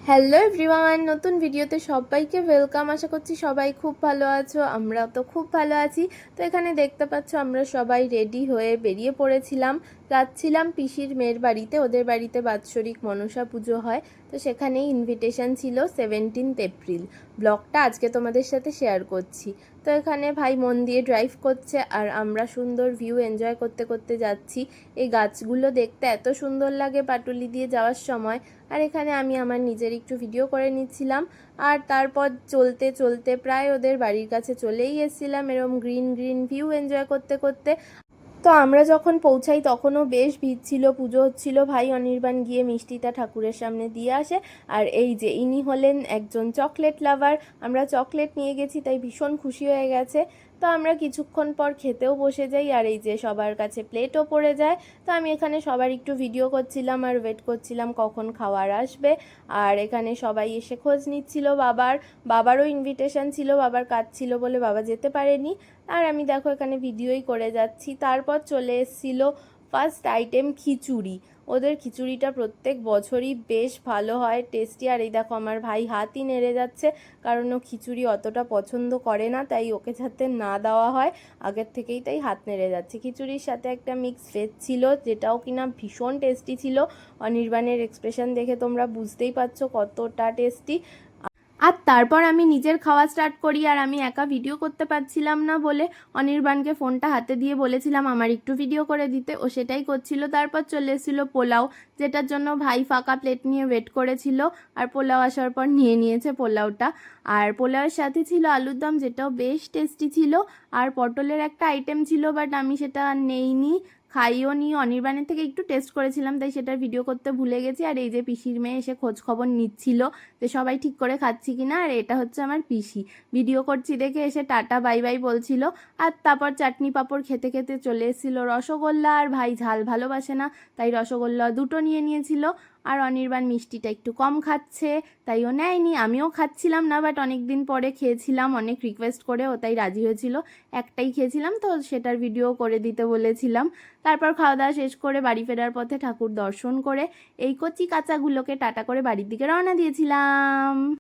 Hello everyone, নতুন ভিডিওতে সবাইকে ওয়েলকাম। আশা করছি সবাই খুব ভালো আছো, আমরা তো খুব ভালো আছি। তো এখানে দেখতে পাচ্ছ আমরা সবাই রেডি হয়ে বেরিয়ে পড়েছিলাম, যাচ্ছিলাম পিসির মেয়ের বাড়িতে। ওদের বাড়িতে বাৎসরিক মনসা পুজো হয়, তো সেখানেই ইনভিটেশন ছিল 17 এপ্রিল। ব্লগটা আজকে তোমাদের সাথে শেয়ার করছি। তো এখানে ভাই মন দিয়ে ড্রাইভ করছে আর আমরা সুন্দর ভিউ এনজয় করতে করতে যাচ্ছি। এই গাছগুলো দেখতে এত সুন্দর লাগে পাটুলি দিয়ে যাওয়ার সময়। আর এখানে আমি আমার নিজের একটু ভিডিও করে নিচ্ছিলাম। আর তারপর চলতে চলতে প্রায় ওদের বাড়ির কাছে চলেই এসেছিলাম, এরম গ্রিন গ্রিন ভিউ এনজয় করতে করতে। তো আমরা যখন পৌঁছাই তখনও বেশ ভিড় ছিল, পুজো হচ্ছিল। ভাই অনির্বাণ গিয়ে মিষ্টিটা ঠাকুরের সামনে দিয়ে আসে। আর এই যে ইনি হলেন একজন চকলেট লাভার। আমরা চকলেট নিয়ে গেছি তাই ভীষণ খুশি হয়ে গেছে। তো আমরা কিছুক্ষণ পর খেতেও বসে যাই, আর এই যে সবার কাছে প্লেটও পড়ে যায়। তো আমি এখানে সবার একটু ভিডিও করছিলাম আর ওয়েট করছিলাম কখন খাওয়ার আসবে। আর এখানে সবাই এসে খোঁজ নিচ্ছিল বাবারও ইনভিটেশন ছিল, বাবার কাজ ছিল বলে বাবা যেতে পারেনি। আর আমি দেখো এখানে ভিডিওই করে যাচ্ছি। তারপর চলে এসেছিলো ফার্স্ট আইটেম খিচুড়ি। ওদের খিচুড়িটা প্রত্যেক বছরই বেশ ভালো হয়, টেস্টি। আর এই দেখো আমার ভাই হাতই নেড়ে যাচ্ছে, কারণ ও খিচুড়ি অতটা পছন্দ করে না, তাই ওকে যাতে না দেওয়া হয় আগের থেকেই তাই হাত নেড়ে যাচ্ছে। খিচুড়ির সাথে একটা মিক্স ভেজ ছিল, যেটাও কিনা ভীষণ টেস্টি ছিল। অনির্বাণের এক্সপ্রেশন দেখে তোমরা বুঝতেই পারছো কতটা টেস্টি। আর তারপর আমি নিজের খাওয়া স্টার্ট করি, আর আমি একা ভিডিও করতে পারছিলাম না বলে অনির্বাণকে ফোনটা হাতে দিয়ে বলেছিলাম আমার একটু ভিডিও করে দিতে, ও সেটাই করছিল। তারপর চলে এসেছিলো পোলাও, যেটার জন্য ভাই ফাঁকা প্লেট নিয়ে ওয়েট করেছিল। আর পোলাও আসার পর নিয়ে নিয়েছে পোলাওটা। আর পোলাওয়ের সাথে ছিল আলুর দম, যেটাও বেশ টেস্টি ছিল। আর পটলের একটা আইটেম ছিল, বাট আমি সেটা নেইনি, খাইও নি। অনির্বাণের থেকে একটু টেস্ট করেছিলাম, তাই সেটা ভিডিও করতে ভুলে গেছি। আর এই যে পিসির মেয়ে এসে খোঁজ খবর নিচ্ছিল যে সবাই ঠিক করে খাচ্ছি কিনা। আর এটা হচ্ছে আমার পিসি, ভিডিও করছি দেখে এসে টাটা বাই বাই বলছিল। আর তারপর চাটনি পাঁপড় খেতে খেতে চলে এসেছিলো রসগোল্লা। আর ভাই ঝাল ভালোবাসে না, তাই রসগোল্লা দুটো নিয়ে নিয়েছিল। আর অনির্বাণ মিষ্টিটা একটু কম খাচ্ছে, তাই ও নেয়নি। আমিও খাচ্ছিলাম না, বাট অনেক দিন পরে খেয়েছিলাম, অনেক রিকোয়েস্ট করে ও তাই রাজি হয়েছিল। একটাই খেয়েছিলাম, তো সেটার ভিডিও করে দিতে বলেছিলাম। তারপর খাওয়া দাওয়া শেষ করে বাড়ি ফেরার পথে ঠাকুর দর্শন করে এই কচি কাঁচাগুলোকে টাটা করে বাড়ির দিকে রওনা দিয়েছিলাম।